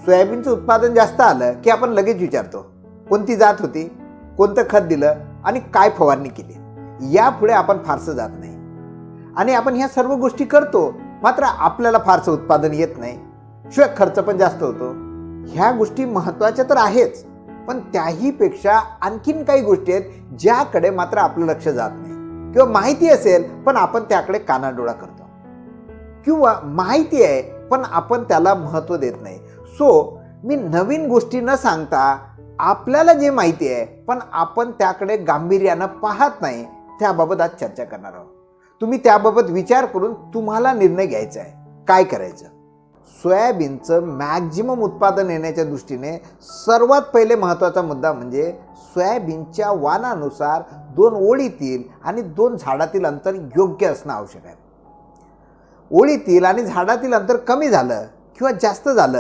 सोयाबीनचं उत्पादन जास्त आलं की आपण लगेच विचारतो कोणती जात होती, कोणतं खत दिलं आणि काय फवारणी केली. यापुढे आपण फारसं जात नाही आणि आपण ह्या सर्व गोष्टी करतो, मात्र आपल्याला फारसं उत्पादन येत नाही, शिवाय खर्च पण जास्त होतो. ह्या गोष्टी महत्त्वाच्या तर आहेच, पण त्याहीपेक्षा आणखीन काही गोष्टी आहेत ज्याकडे मात्र आपलं लक्ष जात नाही, किंवा माहिती असेल पण आपण त्याकडे कानाडोळा करतो, किंवा माहिती आहे पण आपण त्याला महत्त्व देत नाही. सो मी नवीन गोष्टी न सांगता आपल्याला जे माहिती आहे पण आपण त्याकडे गांभीर्यानं पाहत नाही, त्याबाबत आज चर्चा करणार आहोत. तुम्ही त्याबाबत विचार करून तुम्हाला निर्णय घ्यायचा आहे काय करायचं. सोयाबीनचं मॅक्झिमम उत्पादन येण्याच्या दृष्टीने सर्वात पहिले महत्त्वाचा मुद्दा म्हणजे सोयाबीनच्या वाणानुसार 2 ओळीतील आणि 2 झाडातील अंतर योग्य असणं आवश्यक आहे. ओळीतील आणि झाडातील अंतर कमी झालं किंवा जास्त झालं